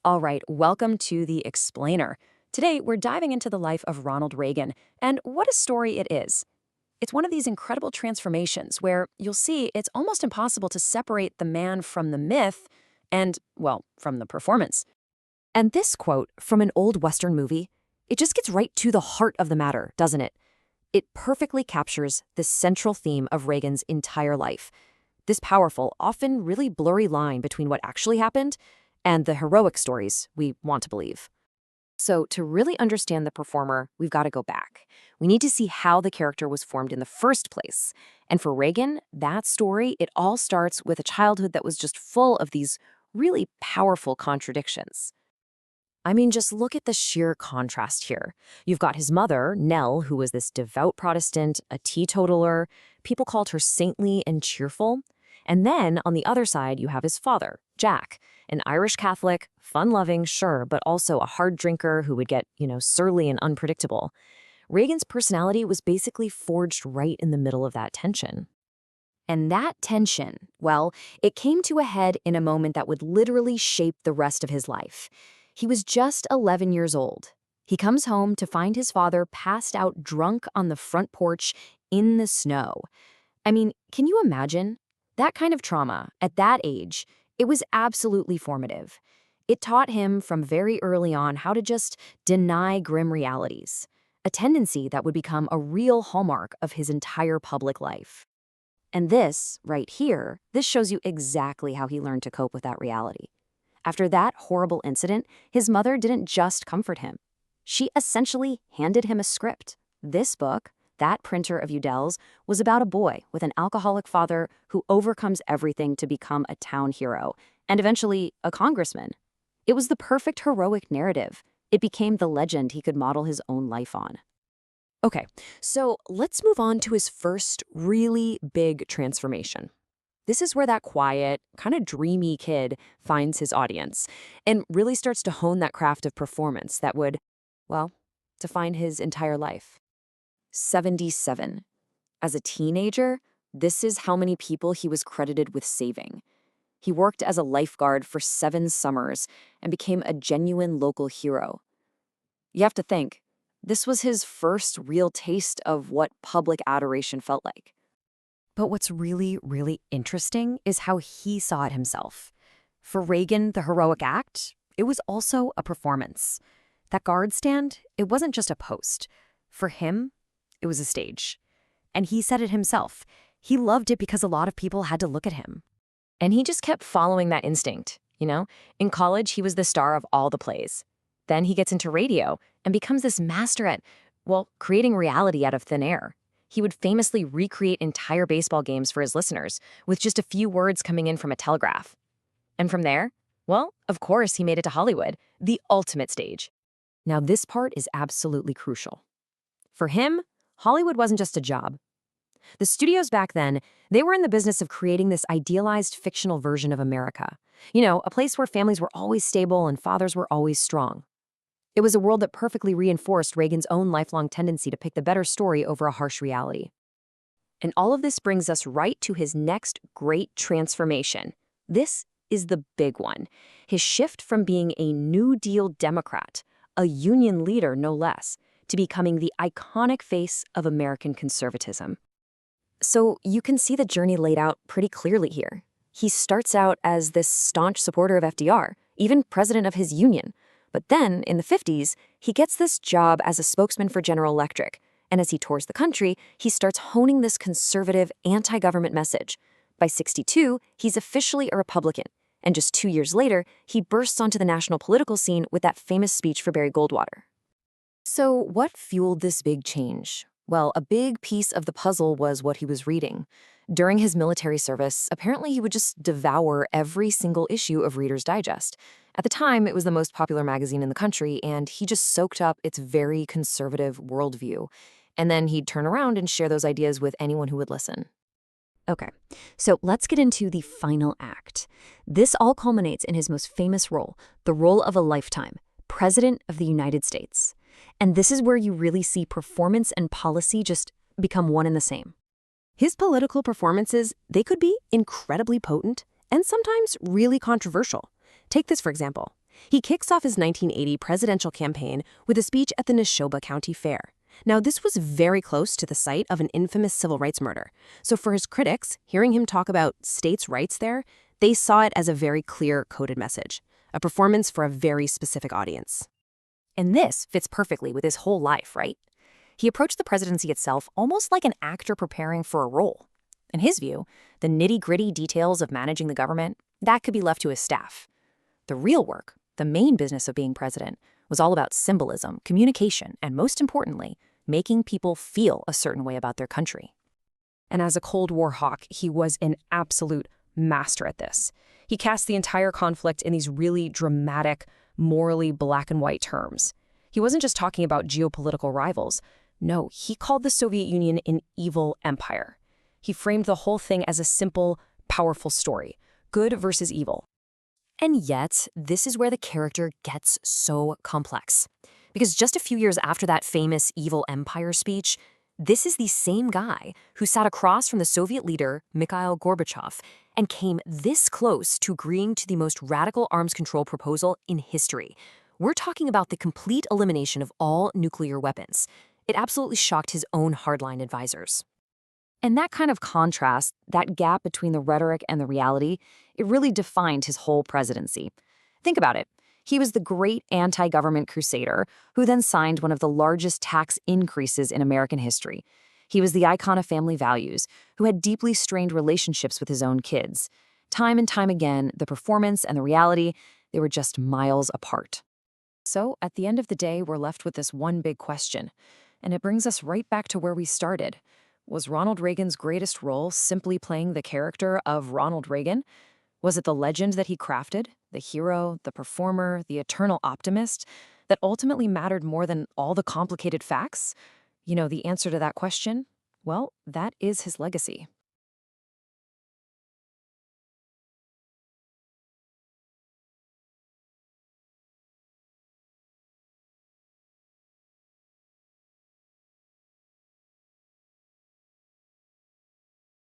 All right, welcome to The Explainer. Today, we're diving into the life of Ronald Reagan, and what a story it is. It's one of these incredible transformations where you'll see it's almost impossible to separate the man from the myth and, well, from the performance. And this quote from an old Western movie, it just gets right to the heart of the matter, doesn't it? It perfectly captures the central theme of Reagan's entire life. This powerful, often really blurry line between what actually happened and the heroic stories we want to believe. So to really understand the performer, we've got to go back. We need to see how the character was formed in the first place. And for Reagan, that story, it all starts with a childhood that was just full of these really powerful contradictions. I mean, just look at the sheer contrast here. You've got his mother, Nell, who was this devout Protestant, a teetotaler. People called her saintly and cheerful. And then, on the other side, you have his father, Jack, an Irish Catholic, fun-loving, sure, but also a hard drinker who would get, surly and unpredictable. Reagan's personality was basically forged right in the middle of that tension. And that tension, well, it came to a head in a moment that would literally shape the rest of his life. He was just 11 years old. He comes home to find his father passed out drunk on the front porch in the snow. I mean, can you imagine? That kind of trauma, at that age, it was absolutely formative. It taught him from very early on how to just deny grim realities, a tendency that would become a real hallmark of his entire public life. And this, right here, this shows you exactly how he learned to cope with that reality. After that horrible incident, his mother didn't just comfort him. She essentially handed him a script. This book, that printer of Udell's, was about a boy with an alcoholic father who overcomes everything to become a town hero, and eventually a congressman. It was the perfect heroic narrative. It became the legend he could model his own life on. Okay, so let's move on to his first really big transformation. This is where that quiet, kind of dreamy kid finds his audience and really starts to hone that craft of performance that would, well, define his entire life. 77. As a teenager, this is how many people he was credited with saving. He worked as a lifeguard for 7 summers and became a genuine local hero. You have to think, this was his first real taste of what public adoration felt like. But what's really, really interesting is how he saw it himself. For Reagan, the heroic act, it was also a performance. That guard stand, it wasn't just a post. For him, it was a stage. And he said it himself. He loved it because a lot of people had to look at him. And he just kept following that instinct, In college, he was the star of all the plays. Then he gets into radio and becomes this master at, creating reality out of thin air. He would famously recreate entire baseball games for his listeners with just a few words coming in from a telegraph. And from there, of course, he made it to Hollywood, the ultimate stage. Now, this part is absolutely crucial. For him, Hollywood wasn't just a job. The studios back then, they were in the business of creating this idealized fictional version of America. A place where families were always stable and fathers were always strong. It was a world that perfectly reinforced Reagan's own lifelong tendency to pick the better story over a harsh reality. And all of this brings us right to his next great transformation. This is the big one. His shift from being a New Deal Democrat, a union leader no less, to becoming the iconic face of American conservatism. So you can see the journey laid out pretty clearly here. He starts out as this staunch supporter of FDR, even president of his union. But then, in the 50s, he gets this job as a spokesman for General Electric, and as he tours the country, he starts honing this conservative, anti-government message. By 62, he's officially a Republican, and just 2 years later, he bursts onto the national political scene with that famous speech for Barry Goldwater. So what fueled this big change? Well, a big piece of the puzzle was what he was reading. During his military service, apparently he would just devour every single issue of Reader's Digest. At the time, it was the most popular magazine in the country, and he just soaked up its very conservative worldview. And then he'd turn around and share those ideas with anyone who would listen. Okay, so let's get into the final act. This all culminates in his most famous role, the role of a lifetime, President of the United States. And this is where you really see performance and policy just become one and the same. His political performances, they could be incredibly potent and sometimes really controversial. Take this, for example. He kicks off his 1980 presidential campaign with a speech at the Neshoba County Fair. Now, this was very close to the site of an infamous civil rights murder. So for his critics, hearing him talk about states' rights there, they saw it as a very clear, coded message, a performance for a very specific audience. And this fits perfectly with his whole life, right? He approached the presidency itself almost like an actor preparing for a role. In his view, the nitty-gritty details of managing the government, that could be left to his staff. The real work, the main business of being president, was all about symbolism, communication, and most importantly, making people feel a certain way about their country. And as a Cold War hawk, he was an absolute master at this. He cast the entire conflict in these really dramatic, morally black and white terms. He wasn't just talking about geopolitical rivals. No, he called the Soviet Union an evil empire. He framed the whole thing as a simple, powerful story, good versus evil. And yet, this is where the character gets so complex. Because just a few years after that famous evil empire speech, this is the same guy who sat across from the Soviet leader, Mikhail Gorbachev, and came this close to agreeing to the most radical arms control proposal in history. We're talking about the complete elimination of all nuclear weapons. It absolutely shocked his own hardline advisors. And that kind of contrast, that gap between the rhetoric and the reality, it really defined his whole presidency. Think about it. He was the great anti-government crusader who then signed one of the largest tax increases in American history. He was the icon of family values who had deeply strained relationships with his own kids. Time and time again, the performance and the reality, they were just miles apart. So at the end of the day, we're left with this one big question. And it brings us right back to where we started. Was Ronald Reagan's greatest role simply playing the character of Ronald Reagan? Was it the legend that he crafted, the hero, the performer, the eternal optimist, that ultimately mattered more than all the complicated facts? You know, the answer to that question? Well, that is his legacy.